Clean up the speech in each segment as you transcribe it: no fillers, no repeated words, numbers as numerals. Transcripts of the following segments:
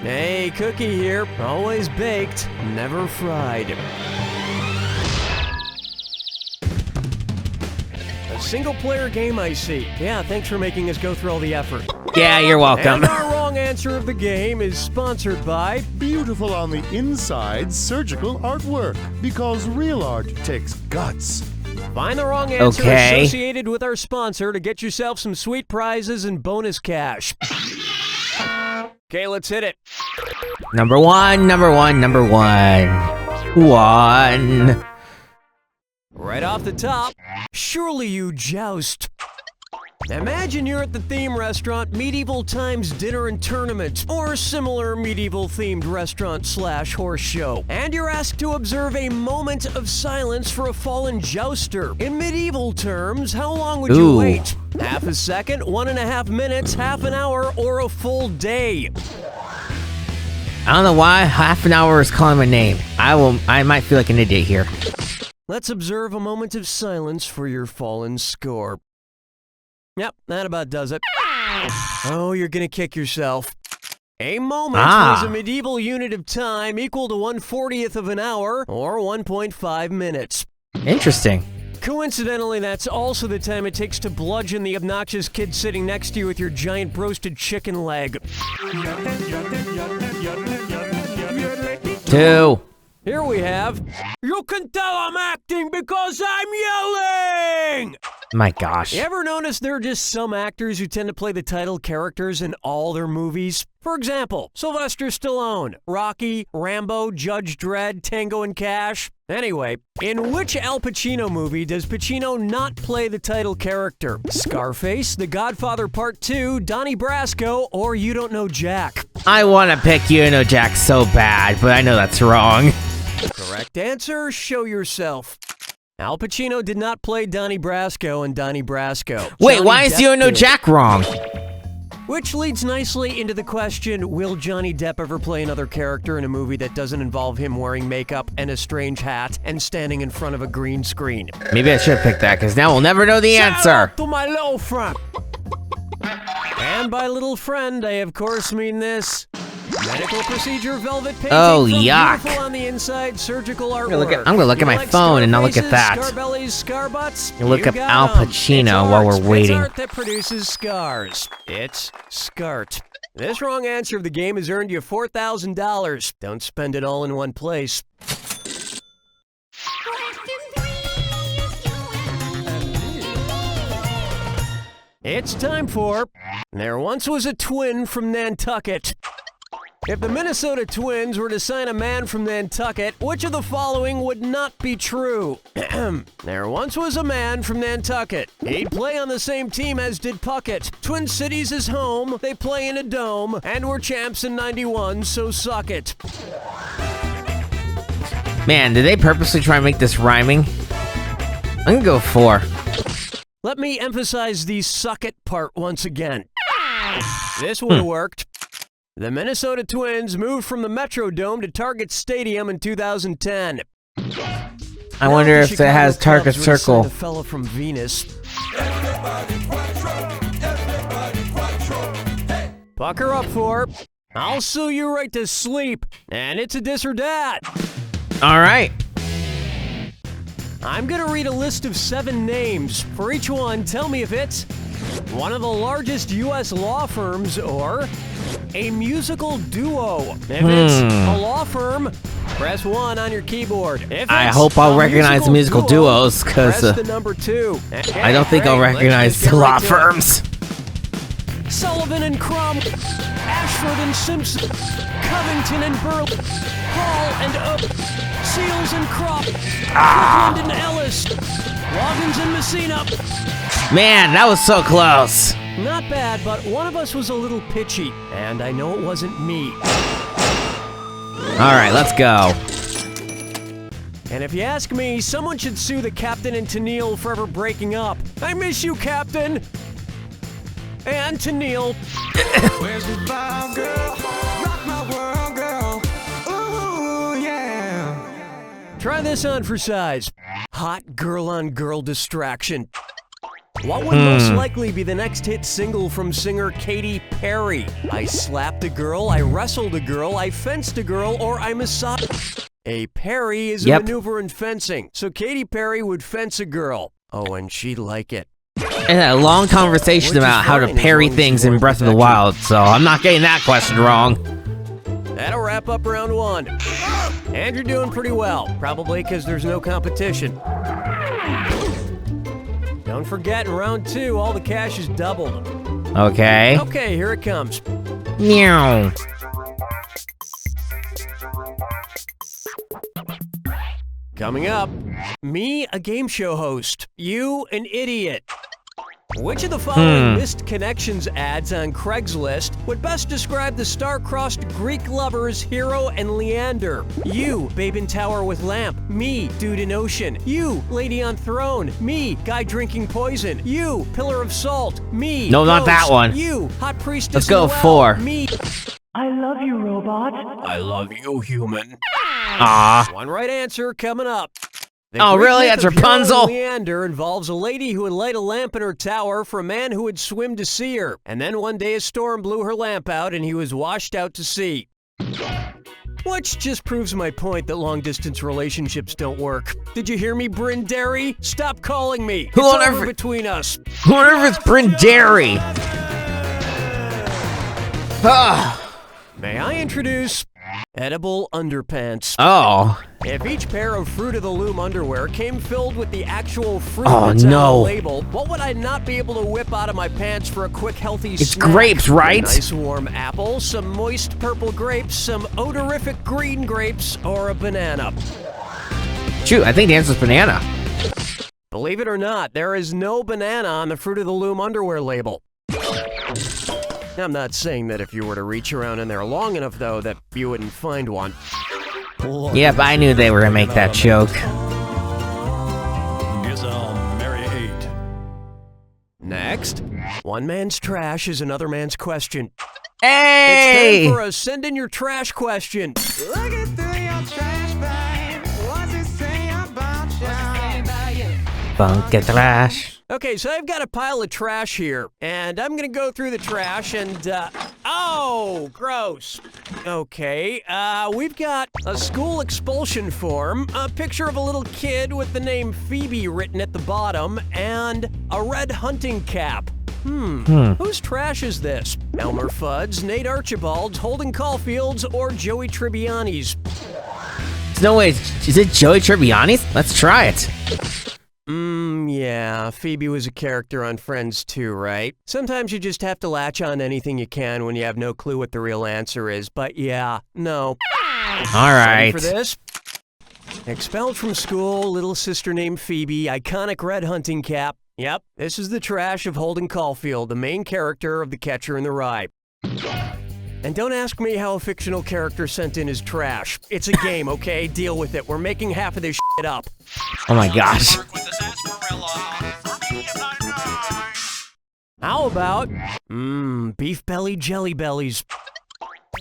Hey, Cookie here. Always baked, never fried. A single-player game, I see. Yeah, thanks for making us go through all the effort. Yeah, you're welcome. And our wrong answer of the game is sponsored by... Beautiful on the inside surgical artwork, because real art takes guts. Find the wrong answer Okay. associated with our sponsor to get yourself some sweet prizes and bonus cash. Okay, let's hit it. Number one. One. Right off the top, surely you joust. Imagine you're at the theme restaurant Medieval Times Dinner and Tournament, or similar medieval-themed restaurant/horse show, and you're asked to observe a moment of silence for a fallen jouster. In medieval terms, how long would you Ooh. wait? Half a second, 1.5 minutes, half an hour, or a full day? I don't know why half an hour is calling my name. I might feel like an idiot here. Let's observe a moment of silence for your fallen score. Yep, that about does it. Oh, you're gonna kick yourself. A moment was a medieval unit of time equal to 1/40th of an hour, or 1.5 minutes. Interesting. Coincidentally, that's also the time it takes to bludgeon the obnoxious kid sitting next to you with your giant roasted chicken leg. 2. Here we have, you can tell I'm acting because I'm yelling! My gosh. You ever notice there are just some actors who tend to play the title characters in all their movies? For example, Sylvester Stallone, Rocky, Rambo, Judge Dredd, Tango and Cash. Anyway, in which Al Pacino movie does Pacino not play the title character? Scarface, The Godfather Part 2, Donnie Brasco, or You Don't Know Jack? I want to pick You Know Jack so bad, but I know that's wrong. Correct answer, show yourself. Al Pacino did not play Donnie Brasco in Donnie Brasco. Wait, Johnny why is Depp You Know did. Jack wrong? Which leads nicely into the question, will Johnny Depp ever play another character in a movie that doesn't involve him wearing makeup and a strange hat and standing in front of a green screen? Maybe I should have picked that, because now we'll never know the Shout answer. out to my little friend. And by little friend, I of course mean this. Medical procedure velvet painting Oh, from yuck. beautiful on the inside surgical artwork. I'm gonna look at my You like phone and not look at scar that. faces, Scar bellies, scar butts? You look up got Al 'em. Pacino It's while we're art. waiting. It's art that produces scars. It's SCART. This wrong answer of the game has earned you $4,000. Don't spend it all in one place. It's time for There Once Was a Twin from Nantucket. If the Minnesota Twins were to sign a man from Nantucket, which of the following would not be true? There once was a man from Nantucket. He'd play on the same team as did Puckett. Twin Cities is home, they play in a dome, and we're champs in 91, so suck it. Man, did they purposely try and make this rhyming? I'm gonna go 4. Let me emphasize the suck it part once again. This would have worked. The Minnesota Twins moved from the Metrodome to Target Stadium in 2010. I wonder if it has Target Circle. The fella from Venus. Pucker up for. I'll sue you right to sleep, and it's a dis or dat. All right. I'm gonna read a list of 7 names. For each one, tell me if it's one of the largest U.S. law firms or a musical duo. If it's a law firm, press 1 on your keyboard. If I it's hope I'll a recognize the musical duo, duos, 'cause, press the number 2. I don't think I'll Great, let's recognize just get the law right to it. firms. Sullivan and Crumb, Ashford and Simpson, Covington and Burley, Hall and Oak, Seals and Crop, Kirkland and Ellis, Loggins and Messina. Man, that was so close. Not bad, but one of us was a little pitchy, and I know it wasn't me. All right, let's go. And if you ask me, someone should sue the Captain and Tennille for ever breaking up. I miss you, Captain! And Tennille. Where's the vibe, girl? Rock my world, girl. Ooh, yeah. Try this on for size. Hot girl-on-girl distraction. What would most likely be the next hit single from singer Katy Perry? I slapped a girl, I wrestled a girl, I fenced a girl, or I massaged. A parry is a maneuver in fencing, so Katy Perry would fence a girl. Oh, and she'd like it. And a long conversation about how to parry things in Breath of the Wild, so I'm not getting that question wrong. That'll wrap up round 1. And you're doing pretty well, probably because there's no competition. Don't forget, in round 2, all the cash is doubled. Okay. Okay, here it comes. Meow. Coming up, me, a game show host. You, an idiot. Which of the following missed connections ads on Craigslist would best describe the star-crossed Greek lovers Hero and Leander? You, babe in tower with lamp. Me, dude in ocean. You, lady on throne. Me, guy drinking poison. You, pillar of salt. Me, No, not that ghost. one. You, hot priestess. Let's go in the well. 4. Me. I love you, robot. I love you, human. Aw. One right answer coming up. The Oh, Greek really? myth That's of Hero Rapunzel? and Leander involves a lady who would light a lamp in her tower for a man who would swim to see her. And then one day a storm blew her lamp out and he was washed out to sea. Which just proves my point that long-distance relationships don't work. Did you hear me, Bryn Derry? Stop calling me. It's over between us. Whoever's Bryn Derry. May I introduce edible underpants? Oh. If each pair of Fruit of the Loom underwear came filled with the actual fruit Oh, that's on no. the label, what would I not be able to whip out of my pants for a quick, healthy It's snack? grapes, right? A nice warm apple, some moist purple grapes, some odorific green grapes, or a banana. Shoot, I think the answer's banana. Believe it or not, there is no banana on the Fruit of the Loom underwear label. I'm not saying that if you were to reach around in there long enough, though, that you wouldn't find one. Yep, I knew they were gonna make that joke. Guess I'll marry 8. Next, one man's trash is another man's question. Hey! It's time for a send in your trash question. Looking through your trash bag. What's it say about you? Bunker trash. Okay, so I've got a pile of trash here, and I'm gonna go through the trash and, oh, gross. Okay, we've got a school expulsion form, a picture of a little kid with the name Phoebe written at the bottom, and a red hunting cap. Whose trash is this? Elmer Fudd's, Nate Archibald's, Holden Caulfield's, or Joey Tribbiani's? There's no way. Is it Joey Tribbiani's? Let's try it. Yeah, Phoebe was a character on Friends too, right? Sometimes you just have to latch on to anything you can when you have no clue what the real answer is, but yeah, no. All Ready right. for this? Expelled from school, little sister named Phoebe, iconic red hunting cap. Yep, this is the trash of Holden Caulfield, the main character of The Catcher in the Rye. And don't ask me how a fictional character sent in his trash. It's a game, okay? Deal with it. We're making half of this shit up. Oh my gosh. How about, beef belly jelly bellies?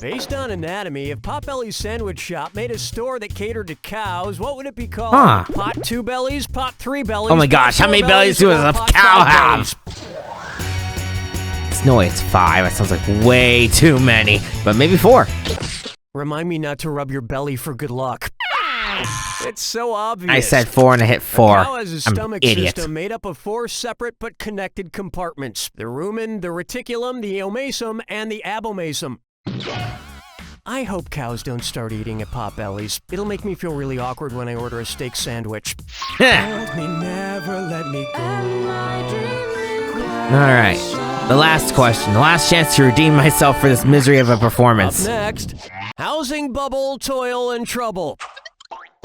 Based on anatomy, if Potbelly's Sandwich Shop made a store that catered to cows, what would it be called? Huh. Pot 2 bellies, pot 3 bellies. Oh my pot gosh, how 4 many bellies does a pot cow 5 have? bellies? No way, it's 5. That sounds like way too many. But maybe 4. Remind me not to rub your belly for good luck. It's so obvious. I said 4 and I hit 4. A cow has a I'm stomach an idiot. system made up of 4 separate but connected compartments. The rumen, the reticulum, the omasum, and the abomasum. I hope cows don't start eating at Potbelly's. It'll make me feel really awkward when I order a steak sandwich. Let me never let me go. Alright. The last question. The last chance to redeem myself for this misery of a Up performance. next, housing bubble, toil, and trouble.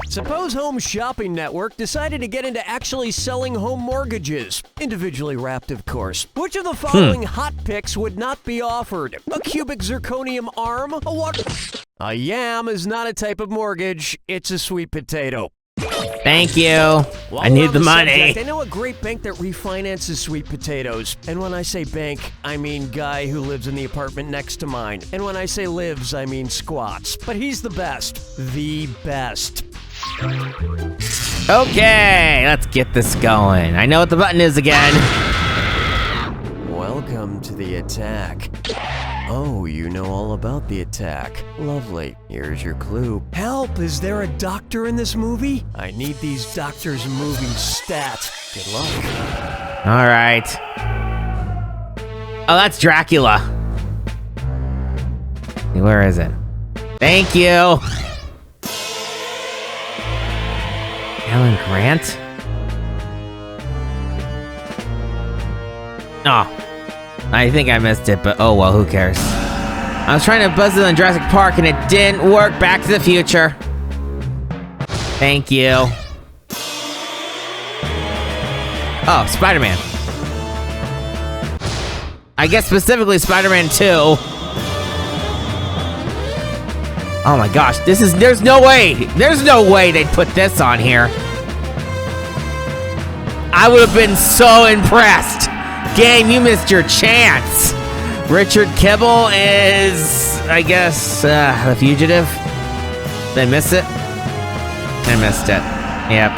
Suppose Home Shopping Network decided to get into actually selling home mortgages. Individually wrapped, of course. Which of the following hot picks would not be offered? A cubic zirconium arm? A what? A yam is not a type of mortgage. It's a sweet potato. Thank you. While I we're need on the money. subject, I know a great bank that refinances sweet potatoes. And when I say bank, I mean guy who lives in the apartment next to mine. And when I say lives, I mean squats. But he's the best. The best. Okay, let's get this going. I know what the button is again. Welcome to the attack. Oh, you know all about the attack. Lovely. Here's your clue. Help! Is there a doctor in this movie? I need these doctors' movie stats. Good luck. All right. Oh, that's Dracula. Where is it? Thank you. Alan Grant? Oh, I think I missed it, but oh well, who cares? I was trying to buzz it on Jurassic Park and it didn't work. Back to the Future. Thank you. Oh, Spider-Man. I guess specifically Spider-Man 2. Oh my gosh, there's no way they'd put this on here. I would have been so impressed. Game, you missed your chance. Richard Kibble is, I guess, the fugitive. Did I miss it? I missed it. Yep.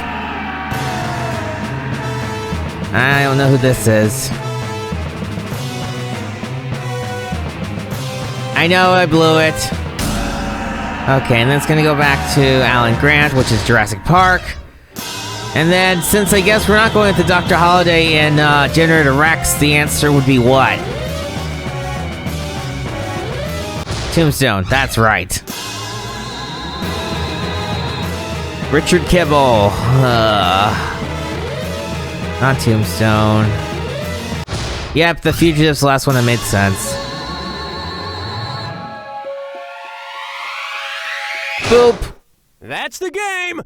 I don't know who this is. I know I blew it. Okay, and then it's gonna go back to Alan Grant, which is Jurassic Park. And then, since I guess we're not going to Dr. Holiday and Generator Rex, the answer would be what? Tombstone, that's right. Richard Kibble. Not Tombstone. Yep, The Fugitive's the last one that made sense. Boop. That's the game!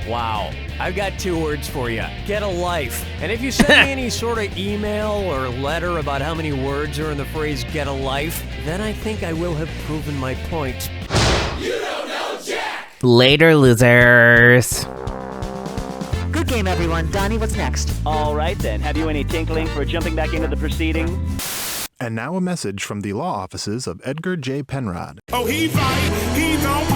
Wow, I've got 2 words for you. Get a life. And if you send me any sort of email or letter about how many words are in the phrase get a life, then I think I will have proven my point. You don't know Jack! Later, losers. Good game, everyone. Donnie, what's next? All right then, have you any tinkling for jumping back into the proceeding? And now a message from the law offices of Edgar J. Penrod. Oh, he fight, he don't